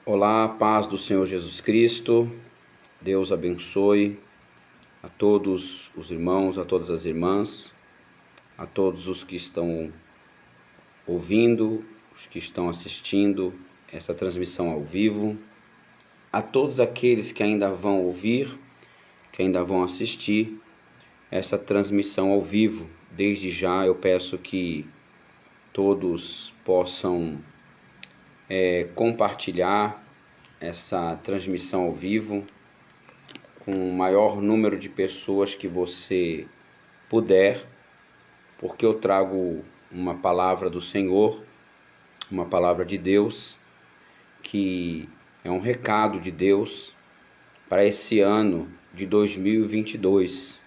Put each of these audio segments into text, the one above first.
Olá, paz do Senhor Jesus Cristo, Deus abençoe a todos os irmãos, a todas as irmãs, a todos os que estão ouvindo, os que estão assistindo essa transmissão ao vivo, a todos aqueles que ainda vão ouvir, que ainda vão assistir essa transmissão ao vivo. Desde já eu peço que todos possam compartilhar essa transmissão ao vivo com o maior número de pessoas que você puder, porque eu trago uma palavra do Senhor, uma palavra de Deus, que é um recado de Deus para esse ano de 2022.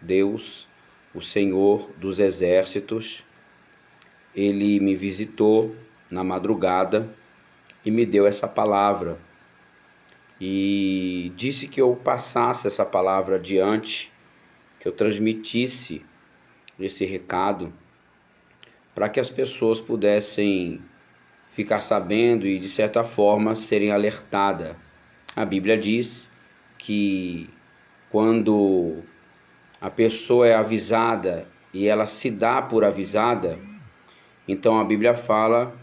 Deus, o Senhor dos Exércitos, Ele me visitou na madrugada e me deu essa palavra. E disse que eu passasse essa palavra adiante, que eu transmitisse esse recado, para que as pessoas pudessem ficar sabendo e, de certa forma, serem alertadas. A Bíblia diz que quando a pessoa é avisada e ela se dá por avisada, então a Bíblia fala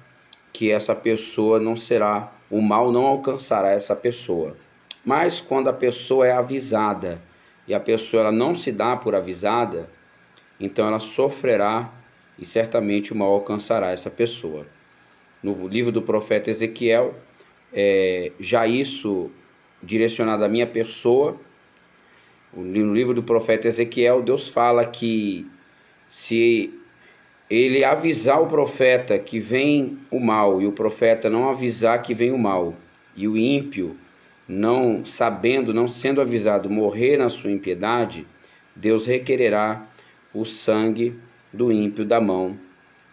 que essa pessoa não será, o mal não alcançará essa pessoa. Mas quando a pessoa é avisada e a pessoa ela não se dá por avisada, então ela sofrerá e certamente o mal alcançará essa pessoa. No livro do profeta Ezequiel, já isso direcionado à minha pessoa, no livro do profeta Ezequiel, Deus fala que se ele avisar o profeta que vem o mal e o profeta não avisar que vem o mal, e o ímpio não sabendo, não sendo avisado, morrer na sua impiedade, Deus requererá o sangue do ímpio da mão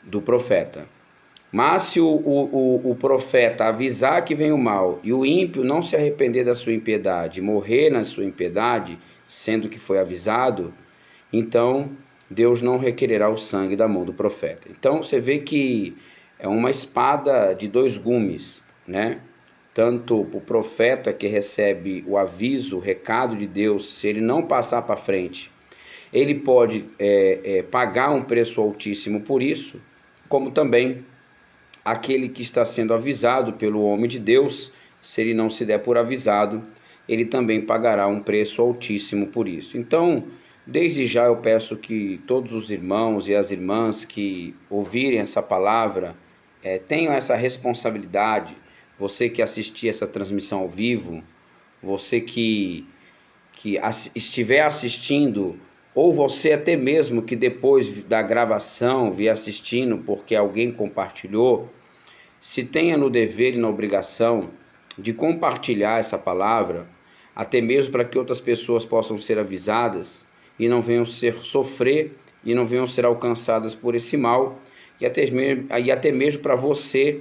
do profeta. Mas se o profeta avisar que vem o mal e o ímpio não se arrepender da sua impiedade, morrer na sua impiedade, sendo que foi avisado, então Deus não requererá o sangue da mão do profeta. Então você vê que é uma espada de dois gumes, né? Tanto o profeta que recebe o aviso, o recado de Deus, se ele não passar para frente, ele pode pagar um preço altíssimo por isso, como também aquele que está sendo avisado pelo homem de Deus, se ele não se der por avisado, ele também pagará um preço altíssimo por isso. Então, desde já eu peço que todos os irmãos e as irmãs que ouvirem essa palavra tenham essa responsabilidade. Você que assistir essa transmissão ao vivo, você que estiver assistindo, ou você até mesmo que depois da gravação vier assistindo porque alguém compartilhou, se tenha no dever e na obrigação de compartilhar essa palavra, até mesmo para que outras pessoas possam ser avisadas e não venham sofrer e não venham ser alcançadas por esse mal, e até mesmo para você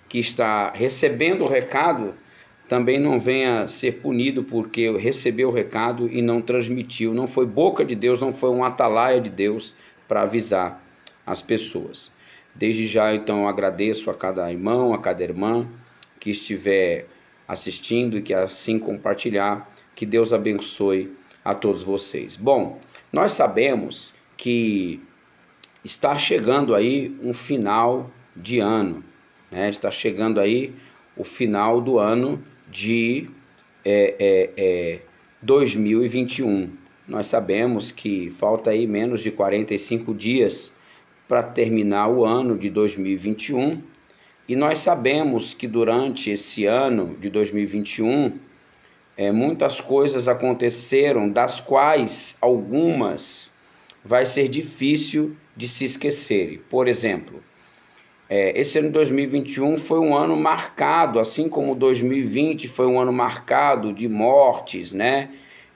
que está recebendo o recado, também não venha ser punido porque recebeu o recado e não transmitiu, não foi boca de Deus, não foi um atalaia de Deus para avisar as pessoas. Desde já, então, eu agradeço a cada irmão, a cada irmã que estiver assistindo e que assim compartilhar. Que Deus abençoe a todos vocês. Bom, nós sabemos que está chegando aí um final de ano, né? Está chegando aí o final do ano de 2021. Nós sabemos que falta aí menos de 45 dias para terminar o ano de 2021, e nós sabemos que durante esse ano de 2021 muitas coisas aconteceram, das quais algumas vai ser difícil de se esquecerem. Por exemplo, esse ano de 2021 foi um ano marcado, assim como 2020 foi um ano marcado de mortes, né?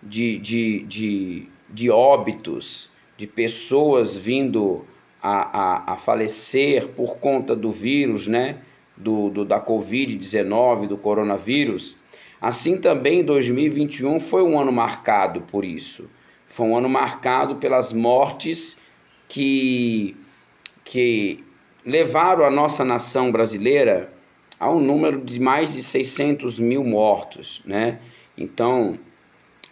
de óbitos, de pessoas vindo a falecer por conta do vírus, né? Da Covid-19, do coronavírus. Assim também 2021 foi um ano marcado por isso. Foi um ano marcado pelas mortes que levaram a nossa nação brasileira há um número de mais de 600 mil mortos, né? Então,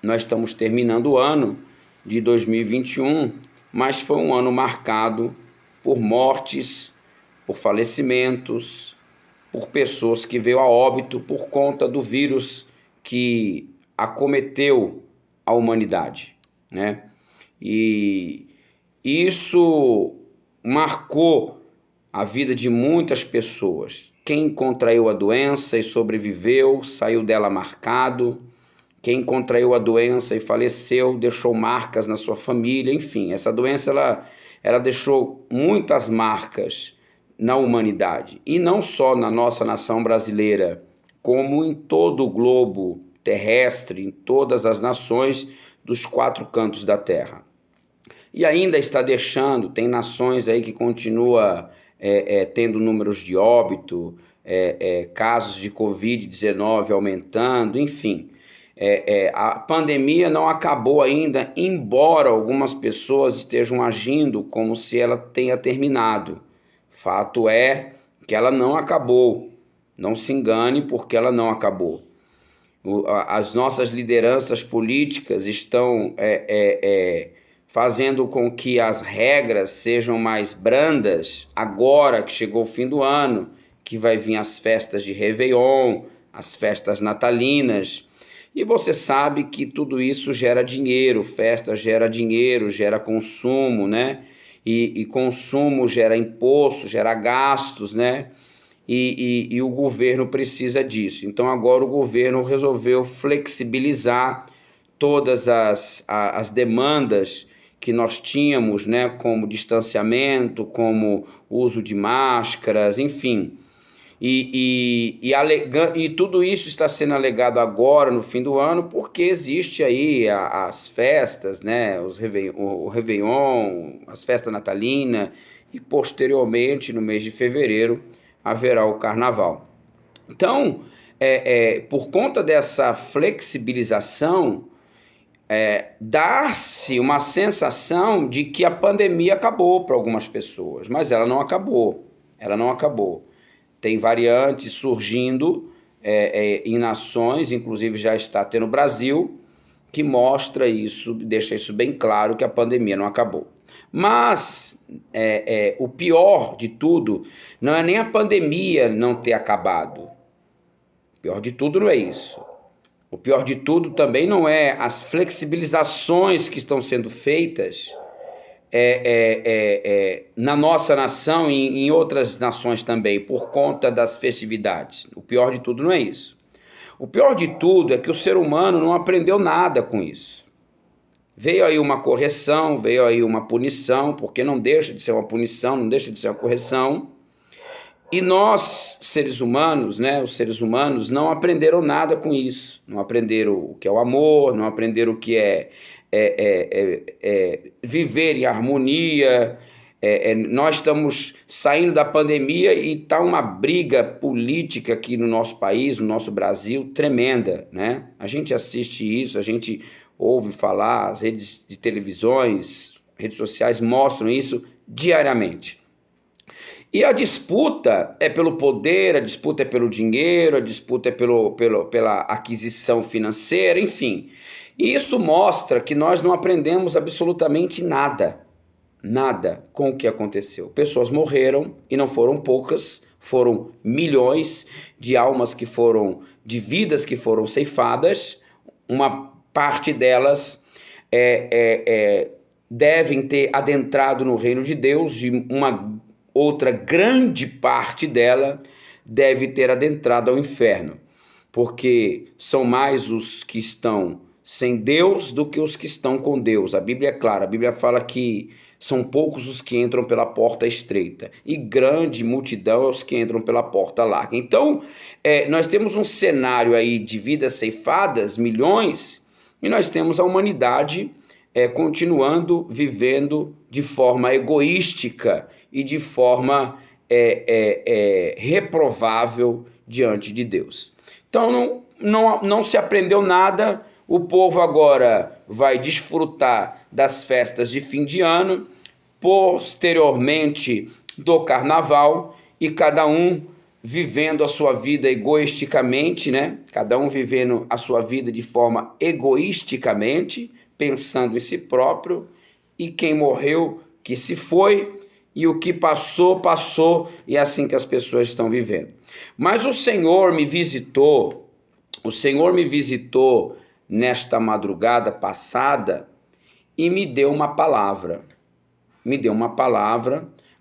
nós estamos terminando o ano de 2021, mas foi um ano marcado por mortes, por falecimentos, por pessoas que veio a óbito por conta do vírus que acometeu a humanidade, né? E isso marcou a vida de muitas pessoas. Quem contraiu a doença e sobreviveu, saiu dela marcado. Quem contraiu a doença e faleceu, deixou marcas na sua família. Enfim, essa doença ela deixou muitas marcas na humanidade. E não só na nossa nação brasileira, como em todo o globo terrestre, em todas as nações dos 4 cantos da terra. E ainda está deixando, tem nações aí que continua tendo números de óbito, casos de Covid-19 aumentando, enfim. A pandemia não acabou ainda, embora algumas pessoas estejam agindo como se ela tenha terminado. Fato é que ela não acabou. Não se engane, porque ela não acabou. As nossas lideranças políticas estão fazendo com que as regras sejam mais brandas agora que chegou o fim do ano, que vai vir as festas de Réveillon, as festas natalinas. E você sabe que tudo isso gera dinheiro, festa gera dinheiro, gera consumo, né? E consumo gera imposto, gera gastos, né? E o governo precisa disso. Então agora o governo resolveu flexibilizar todas as demandas que nós tínhamos, né? Como distanciamento, como uso de máscaras, enfim. E tudo isso está sendo alegado agora, no fim do ano, porque existe aí as festas, né? O Réveillon, as festas natalinas, e posteriormente, no mês de fevereiro, haverá o Carnaval. Então, por conta dessa flexibilização, dá-se uma sensação de que a pandemia acabou para algumas pessoas, mas ela não acabou, ela não acabou. Tem variantes surgindo em nações, inclusive já está tendo no Brasil, que mostra isso, deixa isso bem claro, que a pandemia não acabou. Mas o pior de tudo não é nem a pandemia não ter acabado. O pior de tudo não é isso. O pior de tudo também não é as flexibilizações que estão sendo feitas na nossa nação e em outras nações também, por conta das festividades. O pior de tudo não é isso. O pior de tudo é que o ser humano não aprendeu nada com isso. Veio aí uma correção, veio aí uma punição, porque não deixa de ser uma punição, não deixa de ser uma correção. E nós, seres humanos, né, os seres humanos, não aprenderam nada com isso. Não aprenderam o que é o amor, não aprenderam o que é viver em harmonia. Nós estamos saindo da pandemia e está uma briga política aqui no nosso país, no nosso Brasil, tremenda, né? A gente assiste isso, a gente ouve falar, as redes de televisões, redes sociais mostram isso diariamente. E a disputa é pelo poder, a disputa é pelo dinheiro, a disputa é pela aquisição financeira, enfim. E isso mostra que nós não aprendemos absolutamente nada, nada com o que aconteceu. Pessoas morreram e não foram poucas, foram milhões de almas que foram, de vidas que foram ceifadas. Uma parte delas devem ter adentrado no reino de Deus, e uma outra grande parte dela deve ter adentrado ao inferno, porque são mais os que estão sem Deus do que os que estão com Deus. A Bíblia é clara, a Bíblia fala que são poucos os que entram pela porta estreita e grande multidão é os que entram pela porta larga. Então, nós temos um cenário aí de vidas ceifadas, milhões, e nós temos a humanidade continuando vivendo de forma egoística e de forma reprovável diante de Deus. Então não se aprendeu nada, o povo agora vai desfrutar das festas de fim de ano, posteriormente do carnaval, e cada um vivendo a sua vida egoisticamente, né? Cada um vivendo a sua vida de forma egoisticamente, pensando em si próprio, e quem morreu, que se foi, e o que passou, passou, e é assim que as pessoas estão vivendo. Mas o Senhor me visitou nesta madrugada passada e me deu uma palavra.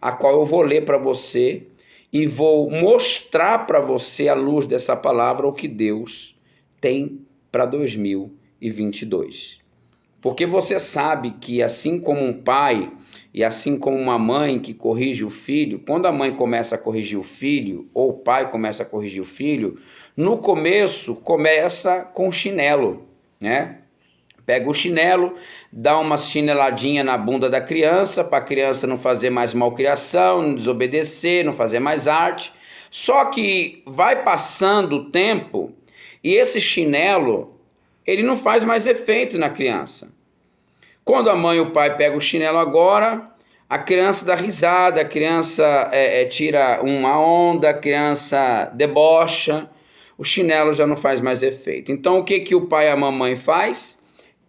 A qual eu vou ler para você e vou mostrar para você, à luz dessa palavra, o que Deus tem para 2022. Porque você sabe que assim como um pai e assim como uma mãe que corrige o filho, quando a mãe começa a corrigir o filho, ou o pai começa a corrigir o filho, no começo começa com chinelo, né? Pega o chinelo, dá uma chineladinha na bunda da criança, para a criança não fazer mais malcriação, não desobedecer, não fazer mais arte. Só que vai passando o tempo e esse chinelo, ele não faz mais efeito na criança. Quando a mãe e o pai pegam o chinelo agora, a criança dá risada, a criança tira uma onda, a criança debocha, o chinelo já não faz mais efeito. Então o que o pai e a mamãe faz?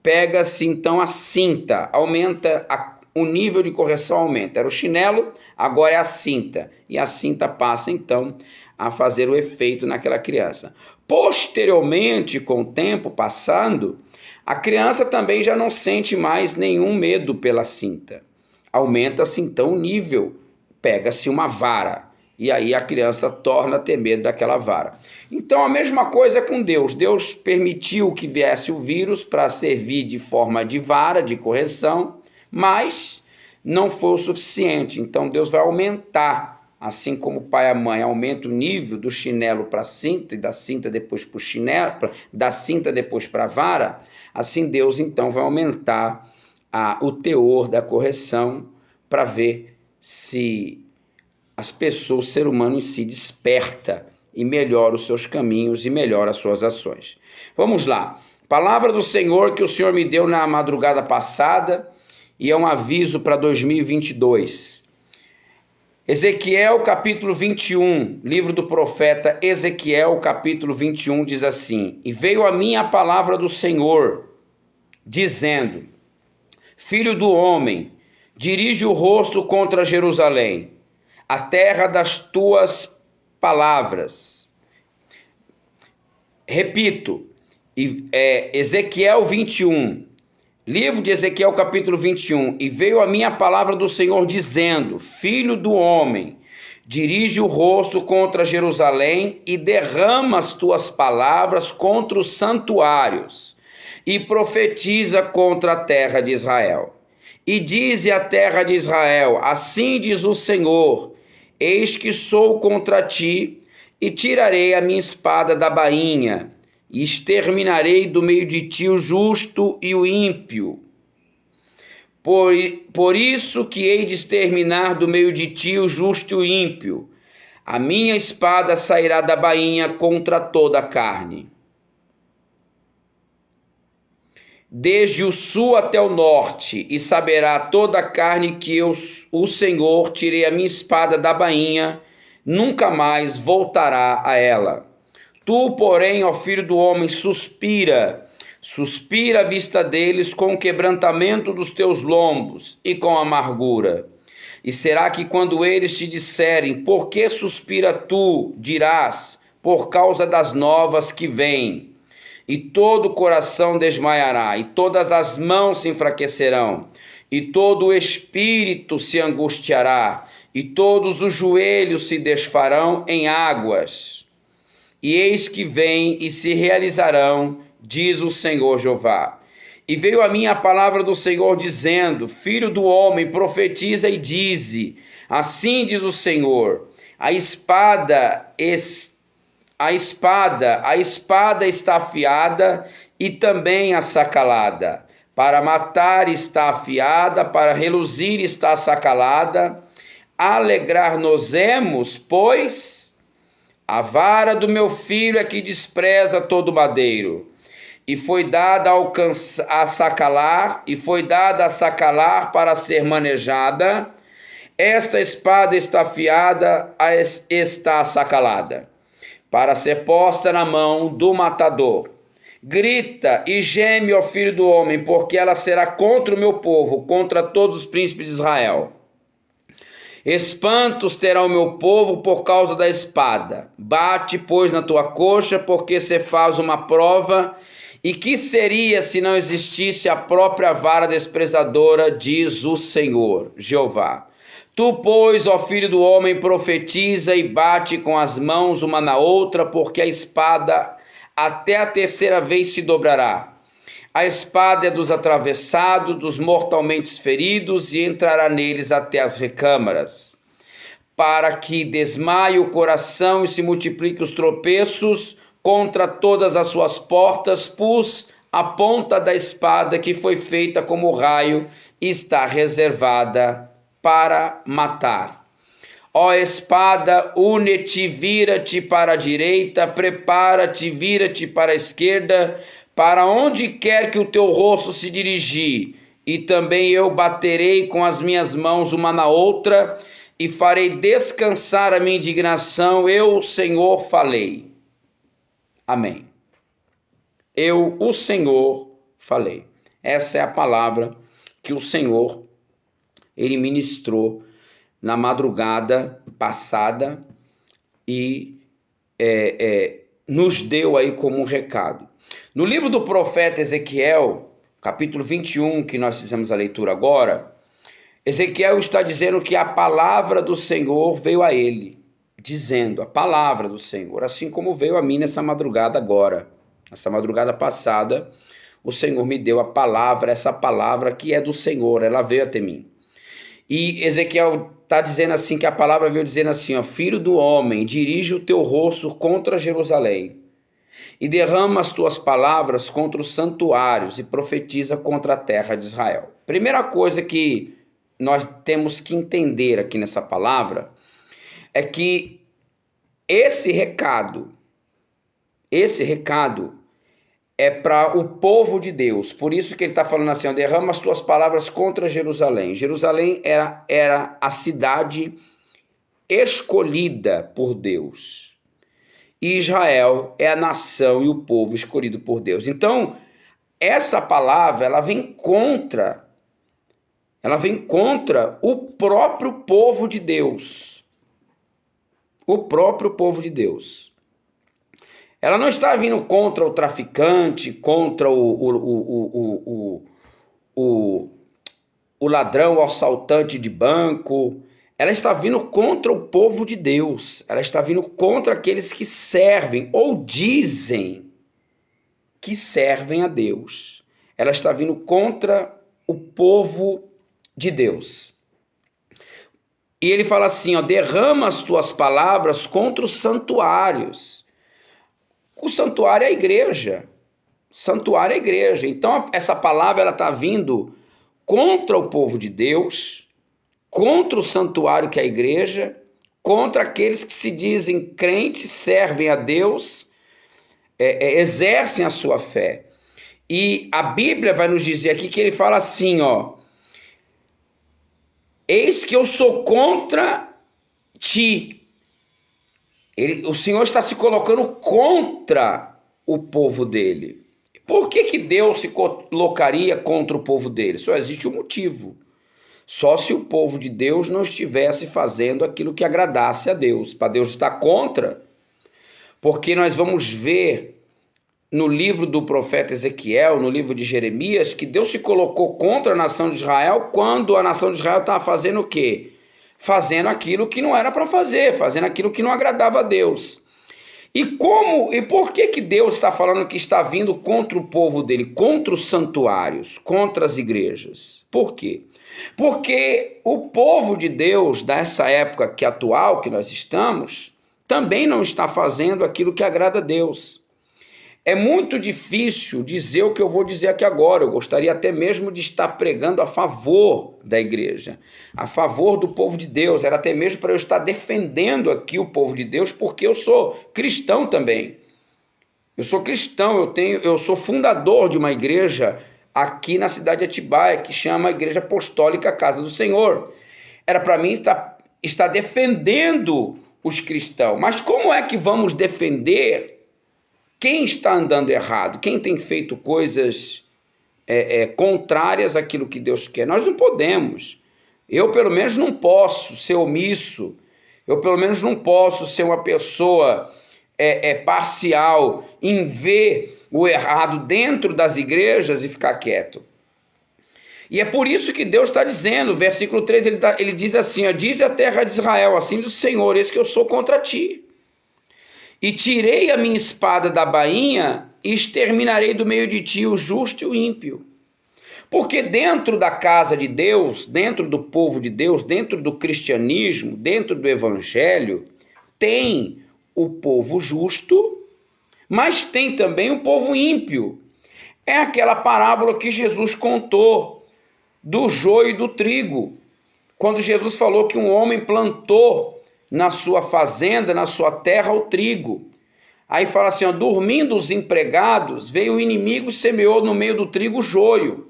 Pega-se então a cinta, aumenta, o nível de correção aumenta. Era o chinelo, agora é a cinta. E a cinta passa então a fazer o efeito naquela criança. Posteriormente, com o tempo passando, a criança também já não sente mais nenhum medo pela cinta. Aumenta-se então o nível, pega-se uma vara. E aí a criança torna a ter medo daquela vara. Então a mesma coisa é com Deus. Deus permitiu que viesse o vírus para servir de forma de vara, de correção, mas não foi o suficiente. Então Deus vai aumentar, assim como o pai e a mãe aumentam o nível do chinelo para a cinta, e da cinta depois para o chinelo, da cinta depois para a vara, assim Deus então vai aumentar o teor da correção para ver se as pessoas, o ser humano em si, desperta e melhora os seus caminhos e melhora as suas ações. Vamos lá. Palavra do Senhor que o Senhor me deu na madrugada passada e é um aviso para 2022. Ezequiel capítulo 21, livro do profeta Ezequiel capítulo 21 diz assim: E veio a mim a palavra do Senhor, dizendo: Filho do homem, dirige o rosto contra Jerusalém, a terra das tuas palavras. Repito, Ezequiel 21, livro de Ezequiel capítulo 21. E veio a minha palavra do Senhor dizendo: Filho do homem, dirige o rosto contra Jerusalém e derrama as tuas palavras contra os santuários e profetiza contra a terra de Israel. E dize à terra de Israel: Assim diz o Senhor: Eis que sou contra ti, e tirarei a minha espada da bainha, e exterminarei do meio de ti o justo e o ímpio. Por isso que hei de exterminar do meio de ti o justo e o ímpio. A minha espada sairá da bainha contra toda a carne. Desde o sul até o norte, e saberá toda a carne que eu, o Senhor, tirei a minha espada da bainha, nunca mais voltará a ela. Tu, porém, ó filho do homem, suspira à vista deles com o quebrantamento dos teus lombos e com amargura. E será que quando eles te disserem: Por que suspira tu? Dirás: Por causa das novas que vêm. E todo o coração desmaiará, e todas as mãos se enfraquecerão, e todo o espírito se angustiará, e todos os joelhos se desfarão em águas. E eis que vem e se realizarão, diz o Senhor Jeová. E veio a mim a palavra do Senhor dizendo: Filho do homem, profetiza e dize: Assim diz o Senhor: a espada está afiada e também a sacalada. Para matar está afiada, para reluzir está a sacalada. Alegrar-nos-emos, pois a vara do meu filho é que despreza todo madeiro. E foi dada a sacalar para ser manejada. esta espada está afiada, está sacalada, para ser posta na mão do matador. Grita e geme, ó filho do homem, porque ela será contra o meu povo, contra todos os príncipes de Israel. Espantos terá o meu povo por causa da espada. Bate, pois, na tua coxa, porque se faz uma prova. E que seria se não existisse a própria vara desprezadora, diz o Senhor, Jeová. Tu, pois, ó filho do homem, profetiza e bate com as mãos uma na outra, porque a espada até a terceira vez se dobrará. A espada é dos atravessados, dos mortalmente feridos, e entrará neles até as recâmaras. Para que desmaie o coração e se multiplique os tropeços, contra todas as suas portas pus a ponta da espada que foi feita como raio e está reservada para matar. Ó espada, une-te, vira-te para a direita, prepara-te, vira-te para a esquerda, para onde quer que o teu rosto se dirigir, e também eu baterei com as minhas mãos uma na outra, e farei descansar a minha indignação, eu, o Senhor, falei. Amém. Eu, o Senhor, falei. Essa é a palavra que o Senhor, ele ministrou na madrugada passada e nos deu aí como um recado. No livro do profeta Ezequiel, capítulo 21, que nós fizemos a leitura agora, Ezequiel está dizendo que a palavra do Senhor veio a ele, dizendo a palavra do Senhor, assim como veio a mim nessa madrugada agora. Essa madrugada passada, o Senhor me deu a palavra, essa palavra que é do Senhor, ela veio até mim. E Ezequiel está dizendo assim, que a palavra veio dizendo assim, ó, filho do homem, dirige o teu rosto contra Jerusalém e derrama as tuas palavras contra os santuários e profetiza contra a terra de Israel. Primeira coisa que nós temos que entender aqui nessa palavra é que esse recado é para o povo de Deus. Por isso que ele está falando assim, ó, derrama as tuas palavras contra Jerusalém. Jerusalém era a cidade escolhida por Deus. E Israel é a nação e o povo escolhido por Deus. Então, essa palavra, ela vem contra o próprio povo de Deus. O próprio povo de Deus. Ela não está vindo contra o traficante, contra o ladrão, o assaltante de banco. Ela está vindo contra o povo de Deus. Ela está vindo contra aqueles que servem ou dizem que servem a Deus. Ela está vindo contra o povo de Deus. E ele fala assim, ó, derrama as tuas palavras contra os santuários. O santuário é a igreja. Santuário é a igreja. Então, essa palavra ela está vindo contra o povo de Deus, contra o santuário que é a igreja, contra aqueles que se dizem crentes, servem a Deus, exercem a sua fé. E a Bíblia vai nos dizer aqui que ele fala assim, ó, eis que eu sou contra ti. O Senhor está se colocando contra o povo dele. Por que Deus se colocaria contra o povo dele? Só existe um motivo. Só se o povo de Deus não estivesse fazendo aquilo que agradasse a Deus. Para Deus estar contra. Porque nós vamos ver no livro do profeta Ezequiel, no livro de Jeremias, que Deus se colocou contra a nação de Israel quando a nação de Israel estava fazendo o quê? Fazendo aquilo que não era para fazer, fazendo aquilo que não agradava a Deus. E por que Deus está falando que está vindo contra o povo dele, contra os santuários, contra as igrejas? Por quê? Porque o povo de Deus, dessa época que atual que nós estamos, também não está fazendo aquilo que agrada a Deus. É muito difícil dizer o que eu vou dizer aqui agora. Eu gostaria até mesmo de estar pregando a favor da igreja, a favor do povo de Deus. Era até mesmo para eu estar defendendo aqui o povo de Deus, porque eu sou cristão também. Eu sou cristão, eu sou fundador de uma igreja aqui na cidade de Atibaia, que chama a Igreja Apostólica Casa do Senhor. era para mim estar defendendo os cristãos. Mas como é que vamos defender quem está andando errado? Quem tem feito coisas contrárias àquilo que Deus quer? Nós não podemos. Eu, pelo menos, não posso ser omisso. Eu, pelo menos, não posso ser uma pessoa parcial em ver o errado dentro das igrejas e ficar quieto. E é por isso que Deus está dizendo, versículo 3, ele diz assim, diz a terra de Israel, assim do Senhor, eis que eu sou contra ti. E tirei a minha espada da bainha e exterminarei do meio de ti o justo e o ímpio. Porque dentro da casa de Deus, dentro do povo de Deus, dentro do cristianismo, dentro do evangelho, tem o povo justo, mas tem também o povo ímpio. É aquela parábola que Jesus contou do joio e do trigo, quando Jesus falou que um homem plantou na sua fazenda, na sua terra, o trigo. Aí fala assim, dormindo os empregados, veio o inimigo e semeou no meio do trigo o joio.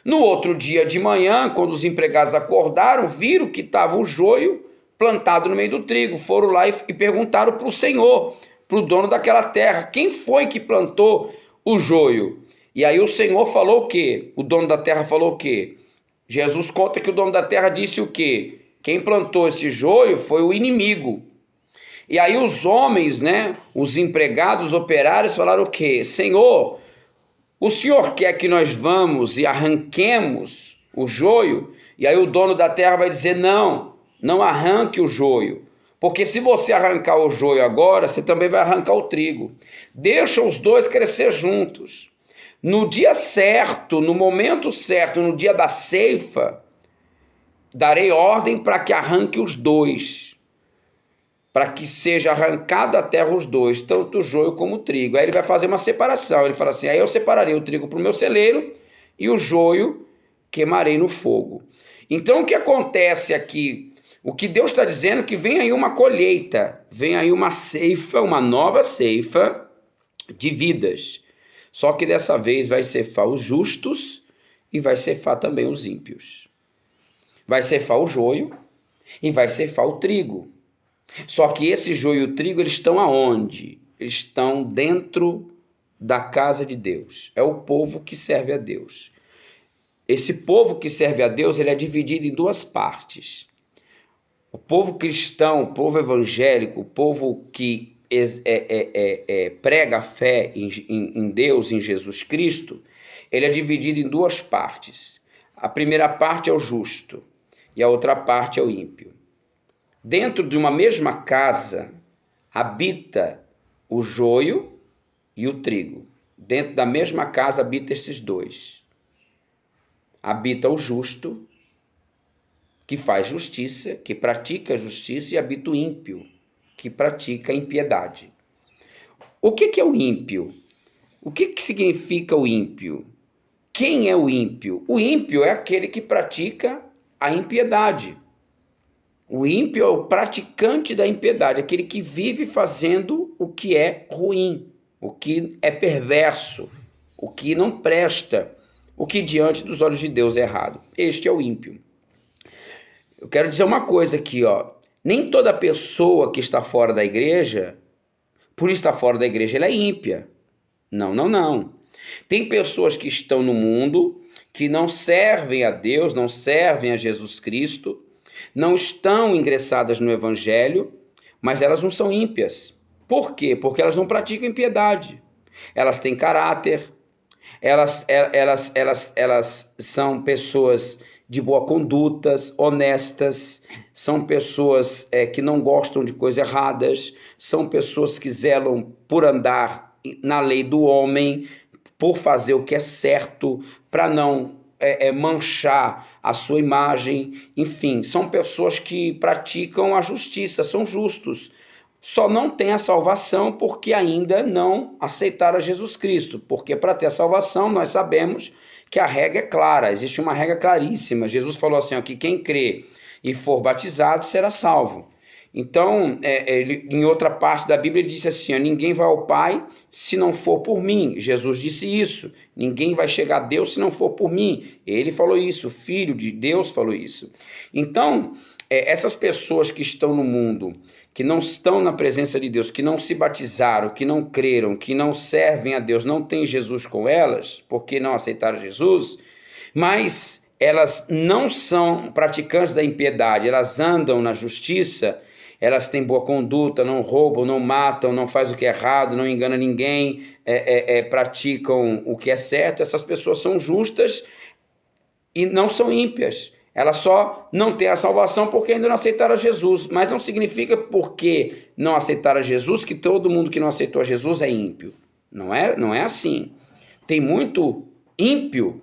No outro dia de manhã, quando os empregados acordaram, viram que estava o joio plantado no meio do trigo. Foram lá e perguntaram para o Senhor, para o dono daquela terra, quem foi que plantou o joio? E aí o Senhor falou o quê? O dono da terra falou o quê? Jesus conta que o dono da terra disse o quê? Quem plantou esse joio foi o inimigo. E aí os homens, os empregados, os operários falaram o quê? Senhor, o Senhor quer que nós vamos e arranquemos o joio? E aí o dono da terra vai dizer, não arranque o joio. Porque se você arrancar o joio agora, você também vai arrancar o trigo. Deixa os dois crescer juntos. No dia certo, no momento certo, no dia da ceifa, darei ordem para que arranque os dois. Para que seja arrancado da terra os dois, tanto o joio como o trigo. Aí ele vai fazer uma separação. Ele fala assim, aí eu separarei o trigo para o meu celeiro e o joio queimarei no fogo. Então o que acontece aqui? O que Deus está dizendo é que vem aí uma colheita, vem aí uma ceifa, uma nova ceifa de vidas. Só que dessa vez vai ceifar os justos e vai ceifar também os ímpios. Vai ceifar o joio e vai ceifar o trigo. Só que esse joio e o trigo, eles estão aonde? Eles estão dentro da casa de Deus. É o povo que serve a Deus. Esse povo que serve a Deus, ele é dividido em duas partes. O povo cristão, o povo evangélico, o povo que prega a fé em Deus, em Jesus Cristo, ele é dividido em duas partes. A primeira parte é o justo e a outra parte é o ímpio. Dentro de uma mesma casa habita o joio e o trigo. Dentro da mesma casa habita esses dois. Habita o justo, que faz justiça, que pratica justiça, e habita o ímpio, que pratica impiedade. O que é o ímpio? O que significa o ímpio? Quem é o ímpio? O ímpio é aquele que pratica a impiedade. O ímpio é o praticante da impiedade, aquele que vive fazendo o que é ruim, o que é perverso, o que não presta, o que diante dos olhos de Deus é errado. Este é o ímpio. Eu quero dizer uma coisa aqui, nem toda pessoa que está fora da igreja, por estar fora da igreja, ela é ímpia. Não. Tem pessoas que estão no mundo, que não servem a Deus, não servem a Jesus Cristo, não estão ingressadas no evangelho, mas elas não são ímpias. Por quê? Porque elas não praticam impiedade. Elas têm caráter, elas são pessoas de boa conduta, honestas, são pessoas que não gostam de coisas erradas, são pessoas que zelam por andar na lei do homem, por fazer o que é certo, para não manchar a sua imagem. Enfim, são pessoas que praticam a justiça, são justos. Só não têm a salvação porque ainda não aceitaram Jesus Cristo, porque para ter a salvação nós sabemos que a regra é clara, existe uma regra claríssima. Jesus falou assim, que quem crê e for batizado será salvo. Então, em outra parte da Bíblia, ele disse assim, ó, ninguém vai ao Pai se não for por mim. Jesus disse isso. Ninguém vai chegar a Deus se não for por mim. Ele falou isso, o Filho de Deus falou isso. Então, essas pessoas que estão no mundo, que não estão na presença de Deus, que não se batizaram, que não creram, que não servem a Deus, não têm Jesus com elas, porque não aceitaram Jesus, mas elas não são praticantes da impiedade, elas andam na justiça, elas têm boa conduta, não roubam, não matam, não fazem o que é errado, não enganam ninguém, praticam o que é certo. Essas pessoas são justas e não são ímpias. Elas só não têm a salvação porque ainda não aceitaram Jesus. Mas não significa porque não aceitaram Jesus que todo mundo que não aceitou Jesus é ímpio. Não é assim. Tem muito ímpio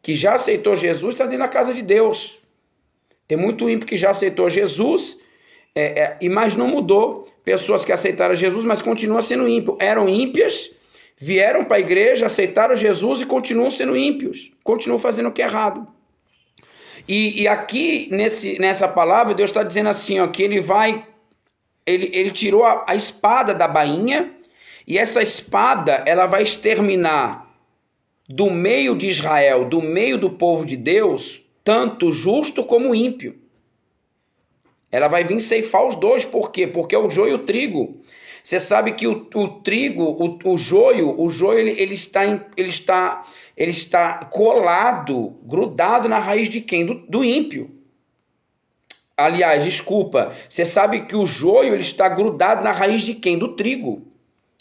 que já aceitou Jesus e está dentro da casa de Deus. Tem muito ímpio que já aceitou Jesus, mas não mudou. Pessoas que aceitaram Jesus, mas continuam sendo ímpios. Eram ímpias, vieram para a igreja, aceitaram Jesus e continuam sendo ímpios. Continuam fazendo o que é errado. E aqui, nessa palavra, Deus está dizendo assim, ó, que ele tirou a espada da bainha, e essa espada ela vai exterminar do meio de Israel, do meio do povo de Deus, tanto justo como ímpio. Ela vai vir ceifar os dois. Por quê? Porque é o joio e o trigo. Você sabe que o trigo, o joio ele está colado, grudado na raiz de quem? Do ímpio. Aliás, desculpa, você sabe que o joio ele está grudado na raiz de quem? Do trigo.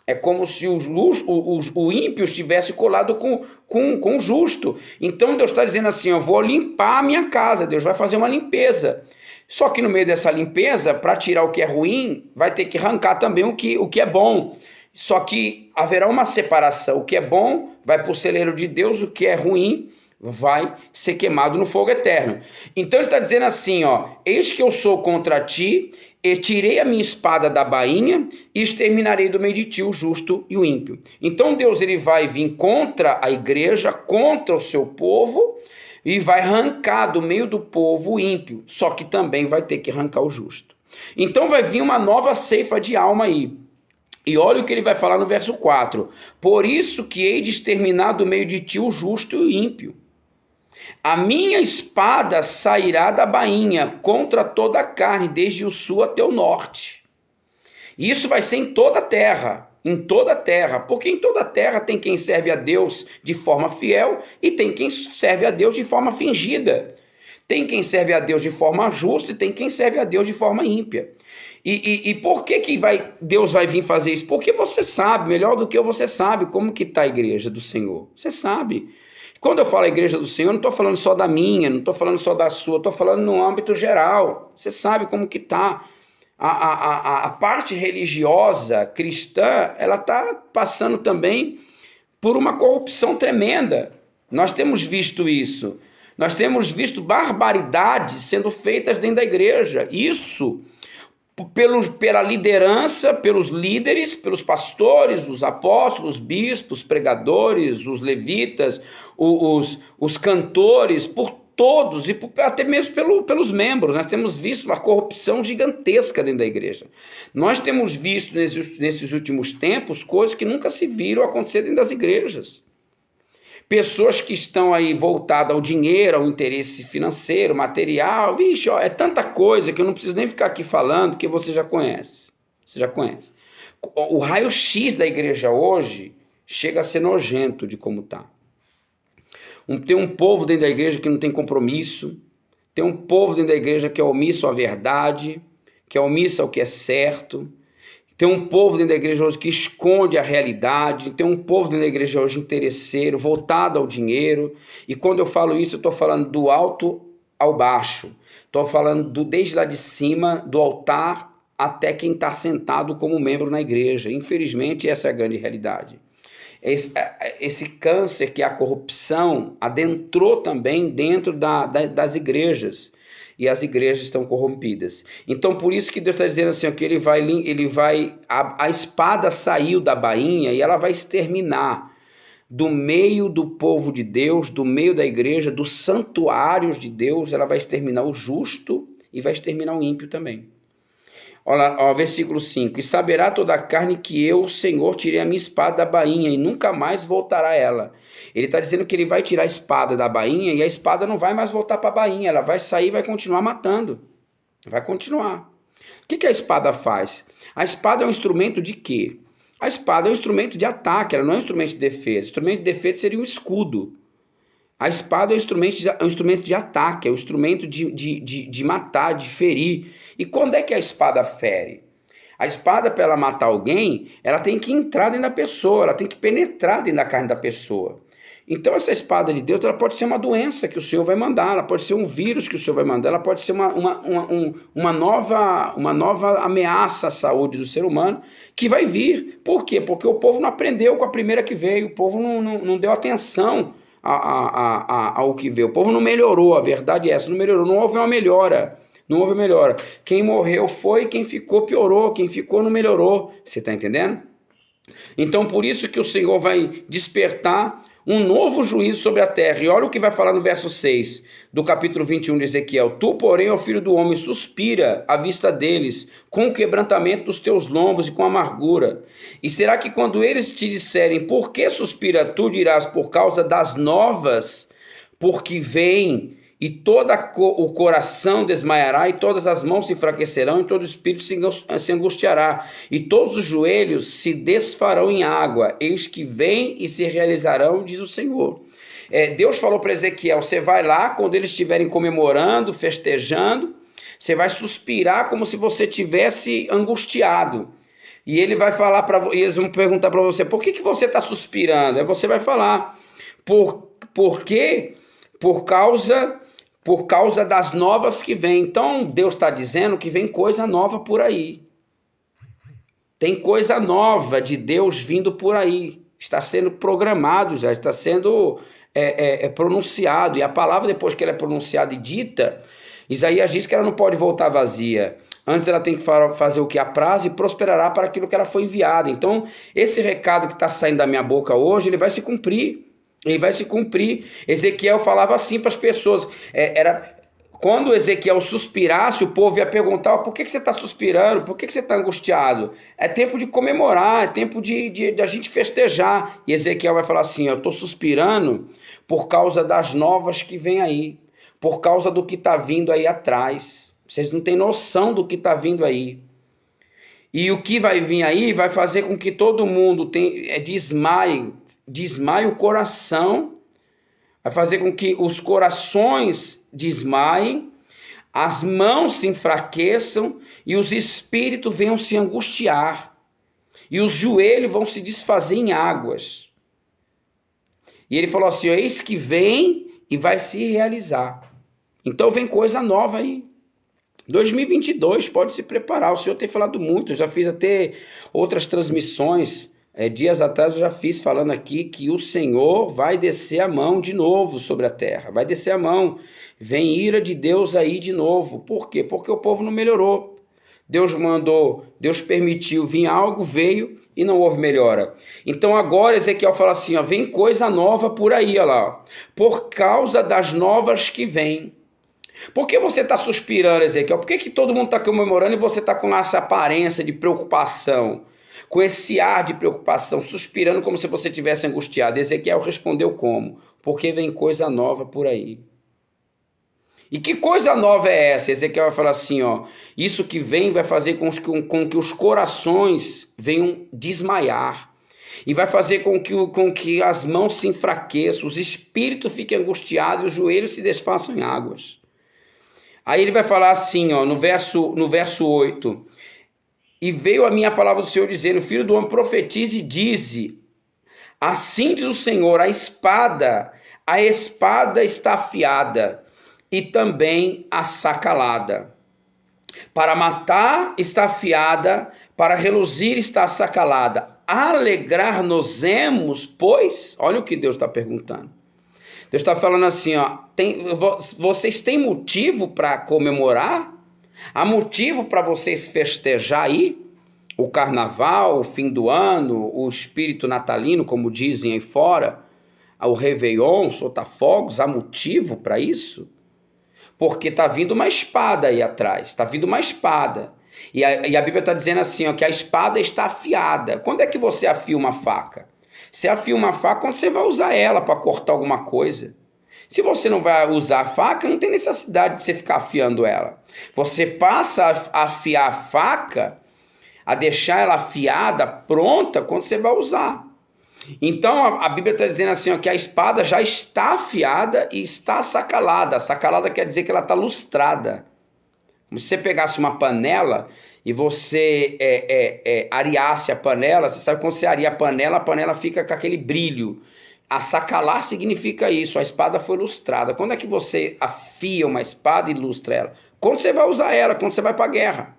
É como se o ímpio estivesse colado com o justo. Então Deus está dizendo assim, eu vou limpar a minha casa, Deus vai fazer uma limpeza. Só que no meio dessa limpeza, para tirar o que é ruim, vai ter que arrancar também o que é bom. Só que haverá uma separação. O que é bom vai para o celeiro de Deus, o que é ruim vai ser queimado no fogo eterno. Então ele está dizendo assim, ó, eis que eu sou contra ti, e tirei a minha espada da bainha e exterminarei do meio de ti o justo e o ímpio. Então Deus ele vai vir contra a igreja, contra o seu povo, e vai arrancar do meio do povo o ímpio, só que também vai ter que arrancar o justo. Então vai vir uma nova ceifa de alma aí. E olha o que ele vai falar no verso 4. Por isso que hei de exterminar do meio de ti o justo e o ímpio. A minha espada sairá da bainha contra toda a carne, desde o sul até o norte. Isso vai ser em toda a terra. Em toda a terra, porque em toda a terra tem quem serve a Deus de forma fiel e tem quem serve a Deus de forma fingida. Tem quem serve a Deus de forma justa e tem quem serve a Deus de forma ímpia. E por que Deus vai vir fazer isso? Porque você sabe, melhor do que eu, você sabe como que está a igreja do Senhor. Você sabe. Quando eu falo a igreja do Senhor, não estou falando só da minha, não estou falando só da sua, estou falando no âmbito geral. Você sabe como que está. A parte religiosa cristã, ela está passando também por uma corrupção tremenda. Nós temos visto isso. Nós temos visto barbaridades sendo feitas dentro da igreja. Isso pela liderança, pelos líderes, pelos pastores, os apóstolos, os bispos, pregadores, os levitas, os cantores, por todos e até mesmo pelos membros. Nós temos visto uma corrupção gigantesca dentro da igreja. Nós temos visto nesses últimos tempos coisas que nunca se viram acontecer dentro das igrejas. Pessoas que estão aí voltadas ao dinheiro, ao interesse financeiro, material. Vixe, ó, é tanta coisa que eu não preciso nem ficar aqui falando, porque você já conhece. Você já conhece. O raio-x da igreja hoje chega a ser nojento de como está. Tem um povo dentro da igreja que não tem compromisso, tem um povo dentro da igreja que é omisso à verdade, que é omisso ao que é certo, tem um povo dentro da igreja hoje que esconde a realidade, tem um povo dentro da igreja hoje interesseiro, voltado ao dinheiro, e quando eu falo isso eu estou falando do alto ao baixo, estou falando desde lá de cima, do altar até quem está sentado como membro na igreja. Infelizmente essa é a grande realidade. Esse câncer que é a corrupção adentrou também dentro das igrejas, e as igrejas estão corrompidas. Então por isso que Deus está dizendo assim, que a espada saiu da bainha e ela vai exterminar do meio do povo de Deus, do meio da igreja, dos santuários de Deus, ela vai exterminar o justo e vai exterminar o ímpio também. Olha, ó, versículo 5: E saberá toda a carne que eu, o Senhor, tirei a minha espada da bainha e nunca mais voltará ela. Ele está dizendo que ele vai tirar a espada da bainha e a espada não vai mais voltar para a bainha, ela vai sair e vai continuar matando. Vai continuar. O que a espada faz? A espada é um instrumento de quê? A espada é um instrumento de ataque, ela não é um instrumento de defesa. O instrumento de defesa seria um escudo. A espada é um instrumento de ataque, é um instrumento de matar, de ferir. E quando é que a espada fere? A espada, para ela matar alguém, ela tem que entrar dentro da pessoa, ela tem que penetrar dentro da carne da pessoa. Então essa espada de Deus, ela pode ser uma doença que o Senhor vai mandar, ela pode ser um vírus que o Senhor vai mandar, ela pode ser uma nova ameaça à saúde do ser humano que vai vir. Por quê? Porque o povo não aprendeu com a primeira que veio, o povo não deu atenção ao que veio, o povo não melhorou, a verdade é essa, não melhorou, não houve uma melhora. Não houve melhora. Quem morreu foi, quem ficou piorou, quem ficou não melhorou. Você está entendendo? Então por isso que o Senhor vai despertar um novo juízo sobre a terra. E olha o que vai falar no verso 6 do capítulo 21 de Ezequiel. Tu, porém, ó filho do homem, suspira à vista deles, com o quebrantamento dos teus lombos e com amargura. E será que quando eles te disserem, por que suspira tu, dirás, por causa das novas, porque vem, e todo o coração desmaiará, e todas as mãos se enfraquecerão, e todo o espírito se angustiará, e todos os joelhos se desfarão em água. Eis que vem e se realizarão, diz o Senhor. Deus falou para Ezequiel, você vai lá, quando eles estiverem comemorando, festejando, você vai suspirar como se você tivesse angustiado. E ele vai falar e eles vão perguntar para você, por que você está suspirando? Aí você vai falar, por quê? Por causa das novas que vêm. Então Deus está dizendo que vem coisa nova por aí. Tem coisa nova de Deus vindo por aí. Está sendo programado, já está sendo pronunciado. E a palavra, depois que ela é pronunciada e dita, Isaías diz que ela não pode voltar vazia. Antes ela tem que fazer o que apraz e prosperará para aquilo que ela foi enviada. Então esse recado que está saindo da minha boca hoje, ele vai se cumprir. Ele vai se cumprir. Ezequiel falava assim para as pessoas. Quando Ezequiel suspirasse, o povo ia perguntar, por que você está suspirando? Por que você está angustiado? É tempo de comemorar, é tempo de a gente festejar. E Ezequiel vai falar assim, eu estou suspirando por causa das novas que vem aí. Por causa do que está vindo aí atrás. Vocês não têm noção do que está vindo aí. E o que vai vir aí vai fazer com que todo mundo desmaie o coração, vai fazer com que os corações desmaiem, as mãos se enfraqueçam e os espíritos venham se angustiar e os joelhos vão se desfazer em águas. E ele falou assim, eis que vem e vai se realizar. Então vem coisa nova aí. 2022, pode se preparar. O Senhor tem falado muito, eu já fiz até outras transmissões. Dias atrás eu já fiz falando aqui que o Senhor vai descer a mão de novo sobre a terra. Vai descer a mão. Vem ira de Deus aí de novo. Por quê? Porque o povo não melhorou. Deus mandou, Deus permitiu vir algo, veio e não houve melhora. Então agora Ezequiel fala assim, vem coisa nova por aí, olha lá. Por causa das novas que vêm. Por que você está suspirando, Ezequiel? Por que todo mundo está comemorando e você está com essa aparência de preocupação? Com esse ar de preocupação, suspirando como se você tivesse angustiado. Ezequiel respondeu como? Porque vem coisa nova por aí. E que coisa nova é essa? Ezequiel vai falar assim, isso que vem vai fazer com que os corações venham desmaiar. E vai fazer com que as mãos se enfraqueçam, os espíritos fiquem angustiados e os joelhos se desfaçam em águas. Aí ele vai falar assim, no verso 8... E veio a minha palavra do Senhor dizendo, filho do homem, profetize e dize, assim diz o Senhor, a espada está afiada e também assacalada. Para matar está afiada, para reluzir está assacalada. Alegrar-nos-emos, pois, olha o que Deus está perguntando. Deus está falando assim, vocês têm motivo para comemorar? Há motivo para vocês festejar aí? O carnaval, o fim do ano, o espírito natalino, como dizem aí fora, o Réveillon, soltar fogos, há motivo para isso? Porque está vindo uma espada aí atrás, está vindo uma espada. E a Bíblia está dizendo assim, ó, que a espada está afiada. Quando é que você afia uma faca? Você afia uma faca quando você vai usar ela para cortar alguma coisa. Se você não vai usar a faca, não tem necessidade de você ficar afiando ela. Você passa a afiar a faca, a deixar ela afiada, pronta, quando você vai usar. Então a Bíblia está dizendo assim, ó, que a espada já está afiada e está sacalada. Sacalada quer dizer que ela está lustrada. Como se você pegasse uma panela e você areasse a panela, você sabe que quando você areia a panela fica com aquele brilho. Assacalar significa isso, a espada foi lustrada. Quando é que você afia uma espada e lustra ela? Quando você vai usar ela, quando você vai para a guerra.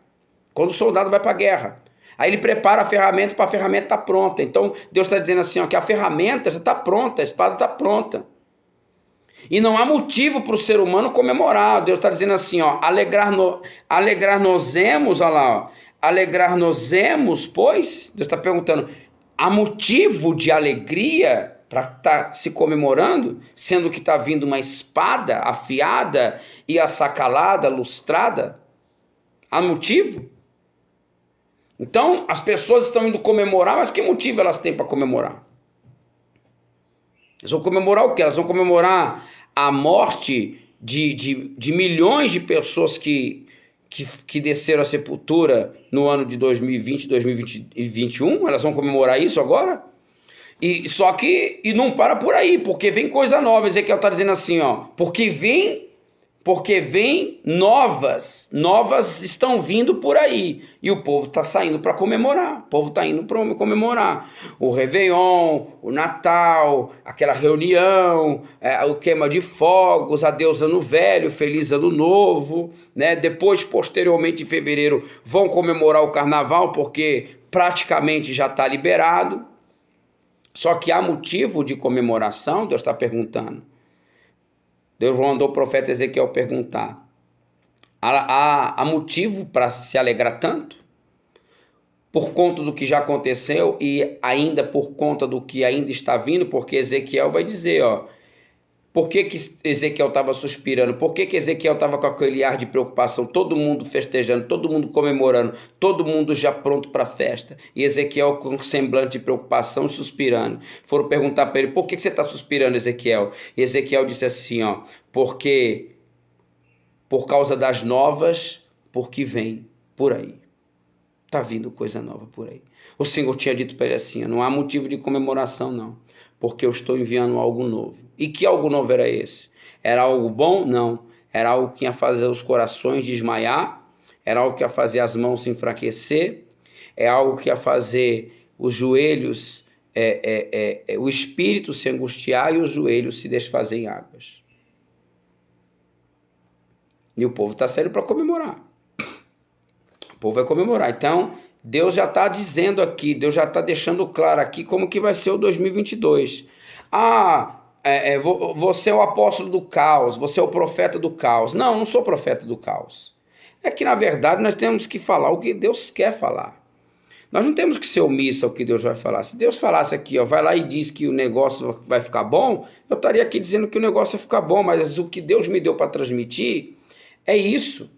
Quando o soldado vai para a guerra. Aí ele prepara a ferramenta para a ferramenta estar pronta. Então Deus está dizendo assim, ó, que a ferramenta já está pronta, a espada está pronta. E não há motivo para o ser humano comemorar. Deus está dizendo assim, ó, alegrar-nos-emos, olha lá, ó, alegrar-nos-emos, pois, Deus está perguntando, há motivo de alegria para estar se comemorando, sendo que está vindo uma espada afiada e assacalada, lustrada? Há motivo? Então, as pessoas estão indo comemorar, mas que motivo elas têm para comemorar? Elas vão comemorar o quê? Elas vão comemorar a morte de milhões de pessoas que desceram à sepultura no ano de 2020, 2021? Elas vão comemorar isso agora? Só que não para por aí, porque vem coisa nova. Ezequiel está dizendo assim, ó, porque vem novas estão vindo por aí, e o povo está saindo para comemorar, o povo está indo para comemorar o Réveillon, o Natal, aquela reunião, o queima de fogos, adeus ano velho, feliz ano novo, né? Depois, posteriormente, em fevereiro, vão comemorar o carnaval, porque praticamente já está liberado. Só que há motivo de comemoração? Deus está perguntando. Deus mandou o profeta Ezequiel perguntar. Há motivo para se alegrar tanto? Por conta do que já aconteceu e ainda por conta do que ainda está vindo, porque Ezequiel vai dizer, ó, por que Ezequiel estava suspirando? Por que Ezequiel estava com aquele ar de preocupação? Todo mundo festejando, todo mundo comemorando, todo mundo já pronto para a festa. E Ezequiel com semblante de preocupação, suspirando. Foram perguntar para ele, por que você está suspirando, Ezequiel? E Ezequiel disse assim, ó, porque por causa das novas, porque vem por aí. Está vindo coisa nova por aí. O Senhor tinha dito para ele assim, não há motivo de comemoração não, porque eu estou enviando algo novo. E que algo novo era esse? Era algo bom? Não. Era algo que ia fazer os corações desmaiar, era algo que ia fazer as mãos se enfraquecer, é algo que ia fazer os joelhos, o espírito se angustiar e os joelhos se desfazer em águas. E o povo está saindo para comemorar. O povo vai comemorar. Então, Deus já está dizendo aqui, Deus já está deixando claro aqui como que vai ser o 2022. Você é o apóstolo do caos, você é o profeta do caos. Não, não sou profeta do caos. É que, na verdade, nós temos que falar o que Deus quer falar. Nós não temos que ser omisso ao que Deus vai falar. Se Deus falasse aqui, ó, vai lá e diz que o negócio vai ficar bom, eu estaria aqui dizendo que o negócio vai ficar bom, mas o que Deus me deu para transmitir é isso.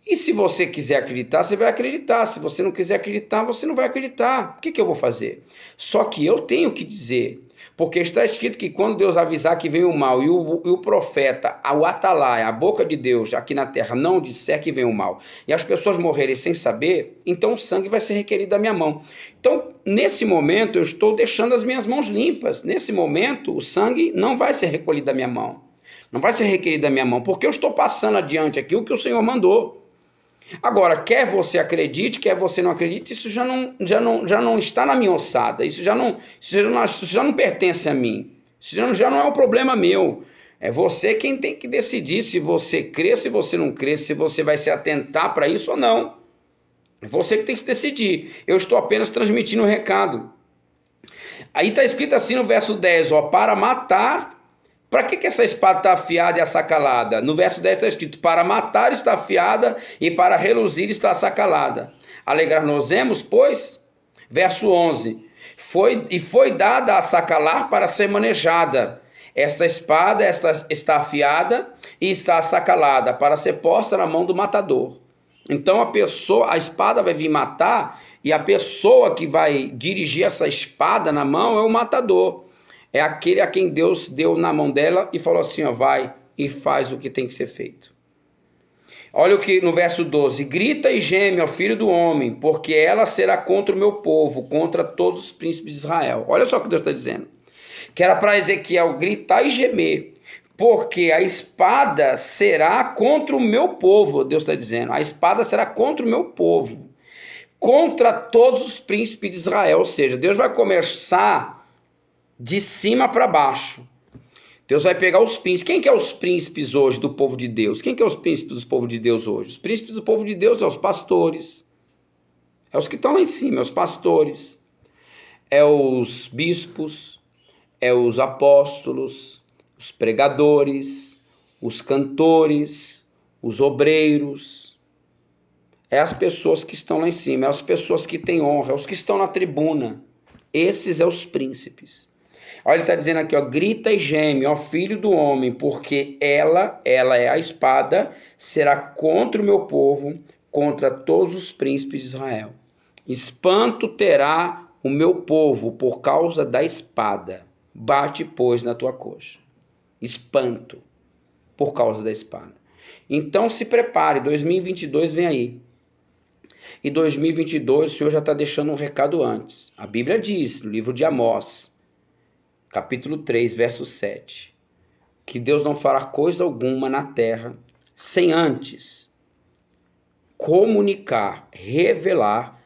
E se você quiser acreditar, você vai acreditar. Se você não quiser acreditar, você não vai acreditar. O que eu vou fazer? Só que eu tenho que dizer, porque está escrito que quando Deus avisar que vem o mal e o profeta, o atalaia, a boca de Deus aqui na terra não disser que vem o mal, e as pessoas morrerem sem saber, então o sangue vai ser requerido da minha mão. Então, nesse momento, eu estou deixando as minhas mãos limpas. Nesse momento, o sangue não vai ser recolhido da minha mão. Não vai ser requerido da minha mão, porque eu estou passando adiante aqui o que o Senhor mandou. Agora, quer você acredite, quer você não acredite, isso já não está na minha ossada, isso já não pertence a mim, isso já não é um problema meu. É você quem tem que decidir se você crê, se você não crê, se você vai se atentar para isso ou não. É você que tem que se decidir. Eu estou apenas transmitindo um recado. Aí está escrito assim no verso 10, ó, para matar. Para que essa espada está afiada e assacalada? No verso 10 está escrito, para matar está afiada e para reluzir está assacalada. Alegrar-nos-emos, pois? Verso 11, foi dada a assacalar para ser manejada. Esta espada está afiada e está assacalada para ser posta na mão do matador. Então a espada vai vir matar, e a pessoa que vai dirigir essa espada na mão é o matador. É aquele a quem Deus deu na mão dela e falou assim, ó, vai e faz o que tem que ser feito. Olha o que no verso 12, grita e geme ao filho do homem, porque ela será contra o meu povo, contra todos os príncipes de Israel. Olha só o que Deus está dizendo. Que era para Ezequiel gritar e gemer, porque a espada será contra o meu povo, Deus está dizendo. A espada será contra o meu povo, contra todos os príncipes de Israel. Ou seja, Deus vai começar de cima para baixo. Deus vai pegar os príncipes. Quem que é os príncipes hoje do povo de Deus? Quem que é os príncipes do povo de Deus hoje? Os príncipes do povo de Deus são os pastores. É os que estão lá em cima, é os pastores. É os bispos, é os apóstolos, os pregadores, os cantores, os obreiros. É as pessoas que estão lá em cima, é as pessoas que têm honra, é os que estão na tribuna. Esses são os príncipes. Olha, ele está dizendo aqui, ó, grita e geme, ó filho do homem, porque ela é a espada, será contra o meu povo, contra todos os príncipes de Israel. Espanto terá o meu povo por causa da espada. Bate, pois, na tua coxa. Espanto por causa da espada. Então se prepare, 2022 vem aí. E 2022 o Senhor já está deixando um recado antes. A Bíblia diz, no livro de Amós, capítulo 3, verso 7, que Deus não fará coisa alguma na terra sem antes comunicar, revelar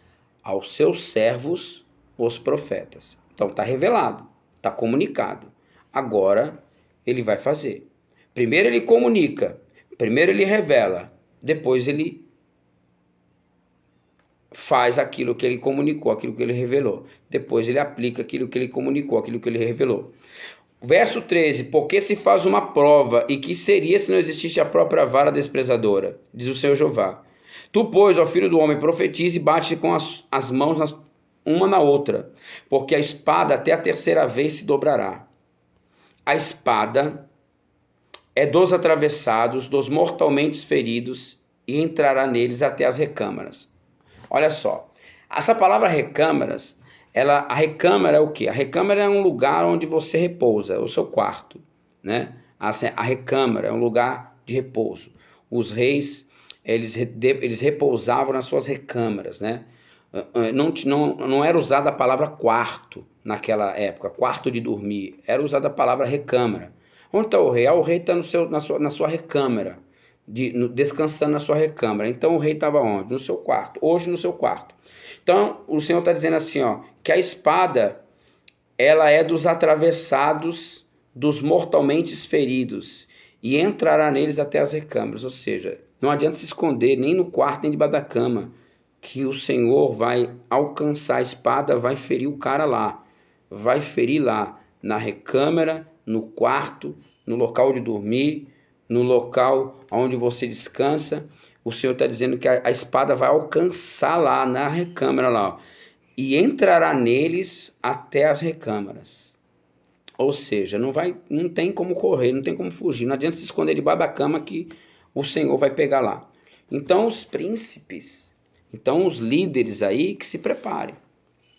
aos seus servos, os profetas. Então está revelado, está comunicado. Agora ele vai fazer. Primeiro ele comunica, primeiro ele revela, depois ele faz aquilo que ele comunicou, aquilo que ele revelou. Depois ele aplica aquilo que ele comunicou, aquilo que ele revelou. Verso 13, porque se faz uma prova, e que seria se não existisse a própria vara desprezadora, diz o Senhor Jeová. Tu, pois, ó filho do homem, profetize e bate com as mãos uma na outra, porque a espada até a terceira vez se dobrará. A espada é dos atravessados, dos mortalmente feridos, e entrará neles até as recâmaras. Olha só, essa palavra recâmaras, a recâmara é o quê? A recâmara é um lugar onde você repousa, é o seu quarto, né? A recâmara é um lugar de repouso. Os reis, eles repousavam nas suas recâmaras, né? Não era usada a palavra quarto naquela época, quarto de dormir, era usada a palavra recâmara. Onde está o rei? O rei está na sua recâmara, descansando na sua recâmara. Então o rei estava onde? No seu quarto, hoje no seu quarto. Então o Senhor está dizendo assim, ó, que a espada, ela é dos atravessados, dos mortalmente feridos, e entrará neles até as recâmaras. Ou seja, não adianta se esconder nem no quarto, nem debaixo da cama, que o Senhor vai alcançar a espada, vai ferir o cara lá, vai ferir lá, na recâmara, no quarto, no local de dormir, no local onde você descansa. O Senhor está dizendo que a espada vai alcançar lá na recâmara lá, ó, e entrará neles até as recâmaras. Ou seja, não tem como correr, não tem como fugir, não adianta se esconder debaixo da cama que o Senhor vai pegar lá. Então os príncipes, então os líderes aí que se preparem,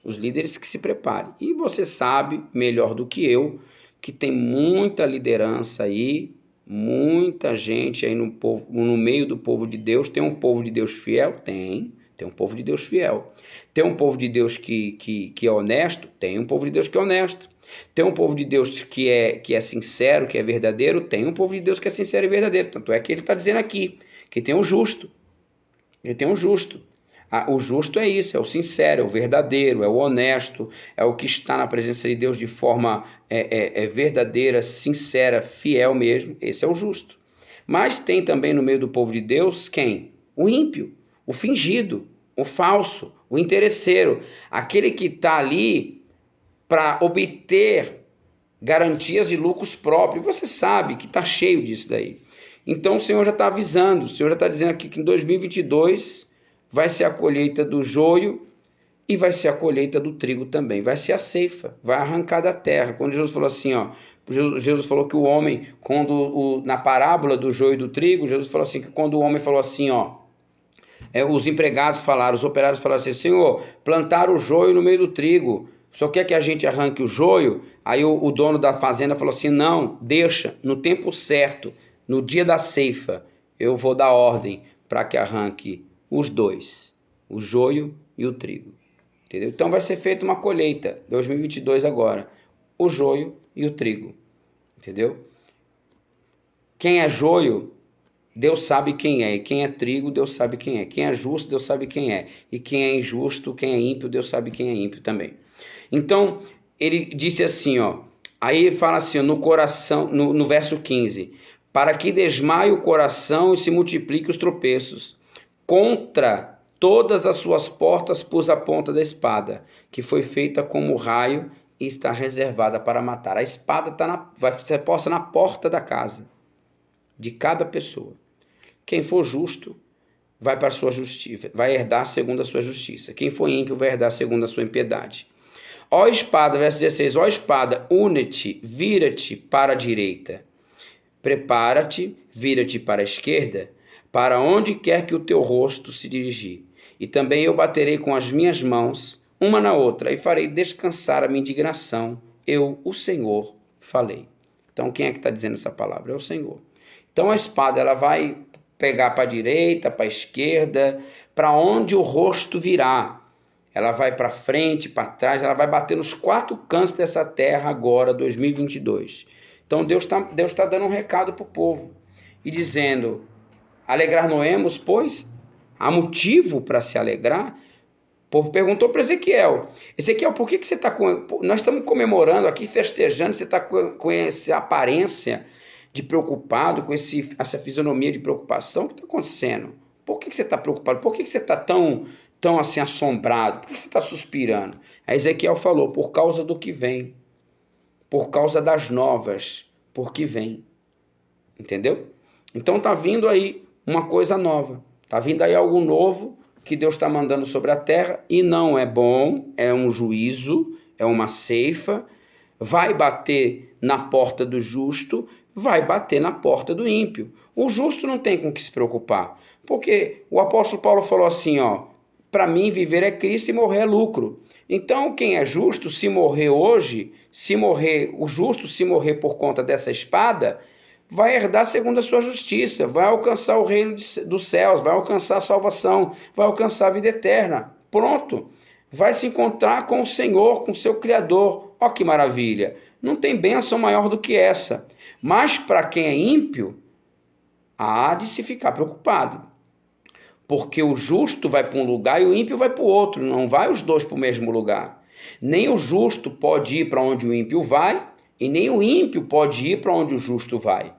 os líderes que se preparem. E você sabe melhor do que eu que tem muita liderança aí, muita gente aí no meio do povo de Deus. Tem um povo de Deus fiel? Tem um povo de Deus fiel. Tem um povo de Deus que é honesto? Tem um povo de Deus que é honesto. Tem um povo de Deus que é sincero, que é verdadeiro? Tem um povo de Deus que é sincero e verdadeiro. Tanto é que ele está dizendo aqui que tem um justo. Ele tem um justo. O justo é isso, é o sincero, é o verdadeiro, é o honesto, é o que está na presença de Deus de forma verdadeira, sincera, fiel mesmo. Esse é o justo. Mas tem também no meio do povo de Deus quem? O ímpio, o fingido, o falso, o interesseiro, aquele que está ali para obter garantias e lucros próprios. Você sabe que está cheio disso daí. Então o Senhor já está avisando, o Senhor já está dizendo aqui que em 2022 vai ser a colheita do joio e vai ser a colheita do trigo também. Vai ser a ceifa, vai arrancar da terra. Quando Jesus falou assim, ó, Jesus falou que o homem, na parábola do joio e do trigo, Jesus falou assim, que quando o homem falou assim, ó, Os empregados falaram, os operários falaram assim: Senhor, plantaram o joio no meio do trigo, só quer que a gente arranque o joio? Aí o dono da fazenda falou assim: não, deixa, no tempo certo, no dia da ceifa, eu vou dar ordem para que arranque os dois, o joio e o trigo. Entendeu? Então vai ser feita uma colheita, 2022 agora, o joio e o trigo. Entendeu? Quem é joio, Deus sabe quem é. E quem é trigo, Deus sabe quem é. Quem é justo, Deus sabe quem é. E quem é injusto, quem é ímpio, Deus sabe quem é ímpio também. Então, ele disse assim, ó. Aí fala assim, ó, no coração, no verso 15. Para que desmaie o coração e se multiplique os tropeços. Contra todas as suas portas pus a ponta da espada, que foi feita como raio e está reservada para matar. A espada vai ser posta na porta da casa de cada pessoa. Quem for justo vai para a sua justiça, vai herdar segundo a sua justiça. Quem for ímpio vai herdar segundo a sua impiedade. Ó espada, verso 16, ó espada, une-te, vira-te para a direita. Prepara-te, vira-te para a esquerda, para onde quer que o teu rosto se dirigir. E também eu baterei com as minhas mãos, uma na outra, e farei descansar a minha indignação. Eu, o Senhor, falei. Então quem é que está dizendo essa palavra? É o Senhor. Então a espada ela vai pegar para a direita, para a esquerda, para onde o rosto virá. Ela vai para frente, para trás, ela vai bater nos 4 cantos dessa terra agora, 2022. Então Deus tá dando um recado para o povo e dizendo: alegrar-nos, pois há motivo para se alegrar. O povo perguntou para Ezequiel: Ezequiel, por que você está com... Nós estamos comemorando aqui, festejando, você está com essa aparência de preocupado, com essa fisionomia de preocupação. O que está acontecendo? Por que você está preocupado? Por que você está tão assim assombrado? Por que você está suspirando? Aí Ezequiel falou: por causa do que vem, por causa das novas, por que vem. Entendeu? Então está vindo aí uma coisa nova, está vindo aí algo novo que Deus está mandando sobre a terra, e não é bom, é um juízo, é uma ceifa, vai bater na porta do justo, vai bater na porta do ímpio. O justo não tem com o que se preocupar, porque o apóstolo Paulo falou assim, ó: para mim viver é Cristo e morrer é lucro. Então quem é justo, se morrer hoje, o justo se morrer por conta dessa espada, vai herdar segundo a sua justiça, vai alcançar o reino dos céus, vai alcançar a salvação, vai alcançar a vida eterna. Pronto, vai se encontrar com o Senhor, com o seu Criador. Ó que maravilha! Não tem bênção maior do que essa. Mas para quem é ímpio, há de se ficar preocupado. Porque o justo vai para um lugar e o ímpio vai para o outro, não vai os dois para o mesmo lugar. Nem o justo pode ir para onde o ímpio vai, e nem o ímpio pode ir para onde o justo vai.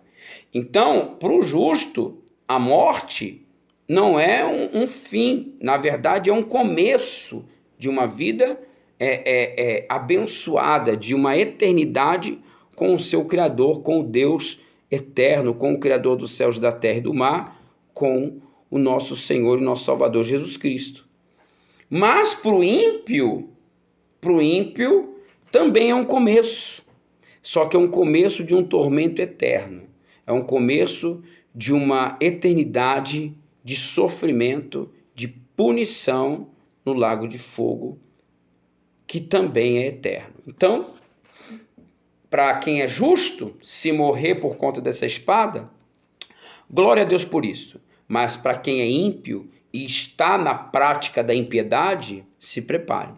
Então, para o justo, a morte não é um fim, na verdade é um começo de uma vida abençoada, de uma eternidade com o seu Criador, com o Deus eterno, com o Criador dos céus, da terra e do mar, com o nosso Senhor e nosso Salvador Jesus Cristo. Mas para o ímpio também é um começo, só que é um começo de um tormento eterno, é um começo de uma eternidade de sofrimento, de punição no lago de fogo, que também é eterno. Então, para quem é justo, se morrer por conta dessa espada, glória a Deus por isso. Mas para quem é ímpio e está na prática da impiedade, se prepare,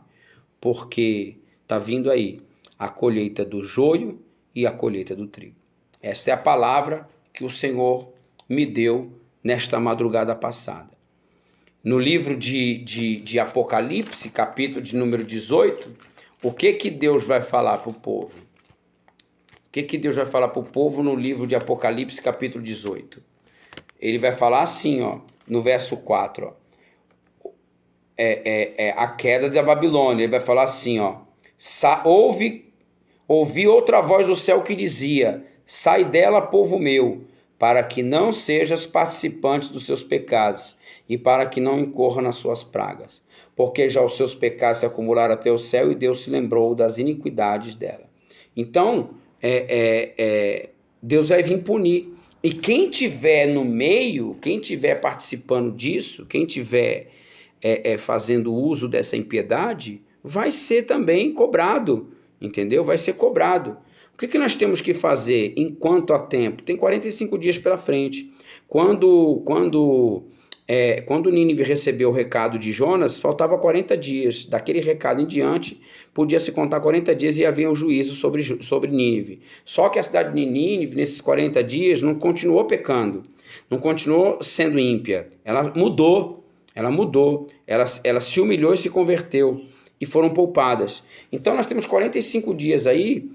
porque está vindo aí a colheita do joio e a colheita do trigo. Esta é a palavra que o Senhor me deu nesta madrugada passada. No livro de Apocalipse, capítulo de número 18, o que Deus vai falar para o povo? O que Deus vai falar para o povo no livro de Apocalipse, capítulo 18? Ele vai falar assim, ó, no verso 4, ó, a queda da Babilônia. Ele vai falar assim, ó: ouvi outra voz do céu que dizia: sai dela, povo meu, para que não sejas participante dos seus pecados e para que não incorra nas suas pragas, porque já os seus pecados se acumularam até o céu e Deus se lembrou das iniquidades dela. Então, Deus vai vir punir. E quem tiver no meio, quem tiver participando disso, quem tiver fazendo uso dessa impiedade, vai ser também cobrado, entendeu? Vai ser cobrado. O que nós temos que fazer enquanto há tempo? Tem 45 dias pela frente. Quando Nínive recebeu o recado de Jonas, faltava 40 dias. Daquele recado em diante, podia-se contar 40 dias e havia um juízo sobre Nínive. Só que a cidade de Nínive, nesses 40 dias, não continuou pecando, não continuou sendo ímpia. Ela mudou, ela se humilhou e se converteu, e foram poupadas. Então nós temos 45 dias aí,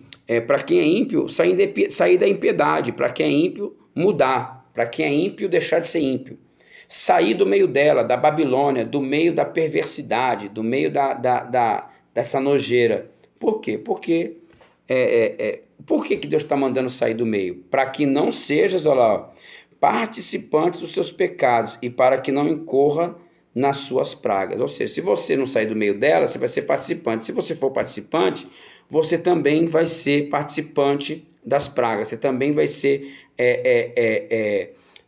para quem é ímpio, sair da impiedade, para quem é ímpio, mudar, para quem é ímpio, deixar de ser ímpio. Sair do meio dela, da Babilônia, do meio da perversidade, do meio dessa nojeira. Por quê? Porque por que Deus está mandando sair do meio? Para que não sejas, olha lá, participante dos seus pecados e para que não incorra nas suas pragas. Ou seja, se você não sair do meio dela, você vai ser participante. Se você for participante, você também vai ser participante das pragas. Você também vai ser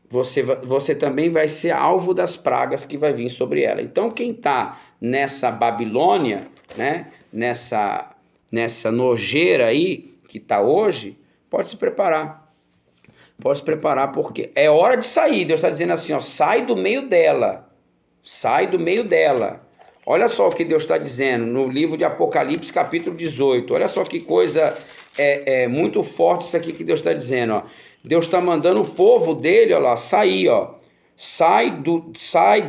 você também vai ser alvo das pragas que vai vir sobre ela. Então, quem está nessa Babilônia, né, nessa nojeira aí que está hoje, pode se preparar. Pode se preparar, porque é hora de sair. Deus está dizendo assim, ó, sai do meio dela. Sai do meio dela. Olha só o que Deus está dizendo no livro de Apocalipse, capítulo 18. Olha só que coisa muito forte isso aqui que Deus está dizendo, ó. Deus está mandando o povo dele, ó lá, sair, ó. Sai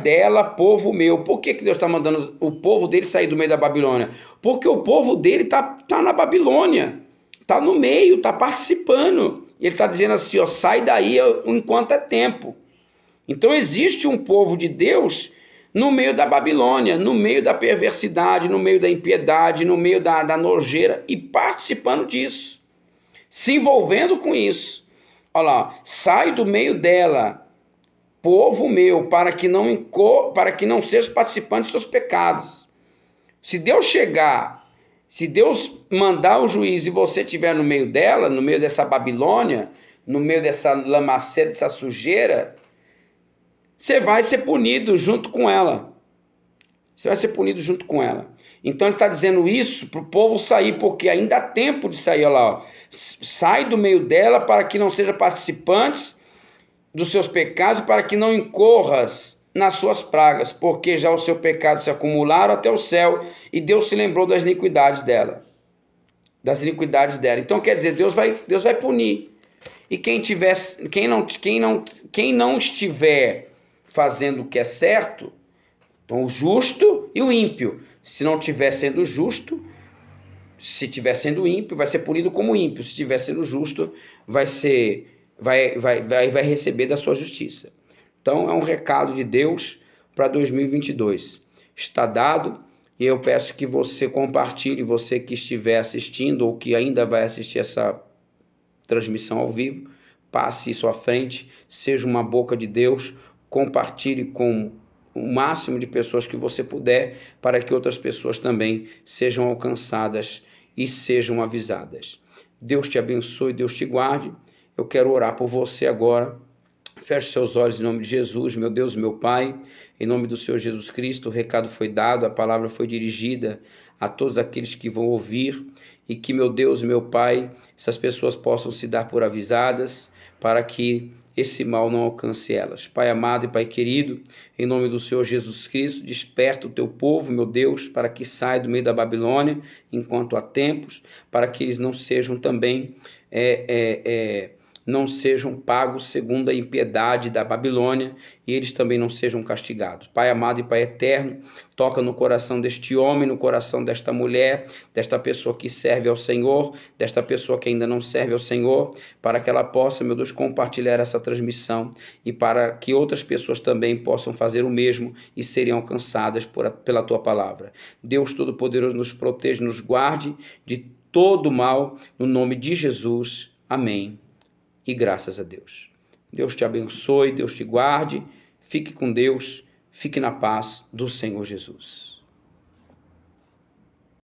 dela, povo meu. Por que Deus está mandando o povo dele sair do meio da Babilônia? Porque o povo dele tá na Babilônia, tá no meio, tá participando. E ele está dizendo assim, ó, sai daí enquanto é tempo. Então existe um povo de Deus no meio da Babilônia, no meio da perversidade, no meio da impiedade, no meio da nojeira, e participando disso, se envolvendo com isso. Olha lá, sai do meio dela, povo meu, para que não seja participante dos seus pecados. Se Deus mandar o juiz e você estiver no meio dela, no meio dessa Babilônia, no meio dessa lamaceira, dessa sujeira, você vai ser punido junto com ela. Você vai ser punido junto com ela. Então ele está dizendo isso para o povo sair, porque ainda há tempo de sair. Olha lá, ó. Sai do meio dela para que não sejam participantes dos seus pecados, para que não incorras nas suas pragas, porque já o seu pecado se acumularam até o céu, e Deus se lembrou das iniquidades dela. Então quer dizer, Deus vai punir. E quem não estiver fazendo o que é certo, então o justo e o ímpio, se não estiver sendo justo, se estiver sendo ímpio, vai ser punido como ímpio. Se estiver sendo justo, vai receber da sua justiça. Então é um recado de Deus para 2022. Está dado, e eu peço que você compartilhe, você que estiver assistindo ou que ainda vai assistir essa transmissão ao vivo, passe isso à frente, seja uma boca de Deus, compartilhe com o máximo de pessoas que você puder, para que outras pessoas também sejam alcançadas e sejam avisadas. Deus te abençoe, Deus te guarde. Eu quero orar por você agora. Feche seus olhos em nome de Jesus, meu Deus, meu Pai, em nome do Senhor Jesus Cristo. O recado foi dado, a palavra foi dirigida a todos aqueles que vão ouvir, e que, meu Deus, meu Pai, essas pessoas possam se dar por avisadas, para que esse mal não alcance elas. Pai amado e Pai querido, em nome do Senhor Jesus Cristo, desperta o teu povo, meu Deus, para que saia do meio da Babilônia, enquanto há tempos, para que eles não sejam também não sejam pagos segundo a impiedade da Babilônia, e eles também não sejam castigados. Pai amado e Pai eterno, toca no coração deste homem, no coração desta mulher, desta pessoa que serve ao Senhor, desta pessoa que ainda não serve ao Senhor, para que ela possa, meu Deus, compartilhar essa transmissão, e para que outras pessoas também possam fazer o mesmo e serem alcançadas pela Tua palavra. Deus Todo-Poderoso, nos proteja, nos guarde de todo mal, no nome de Jesus. Amém. E graças a Deus. Deus te abençoe, Deus te guarde, fique com Deus, fique na paz do Senhor Jesus.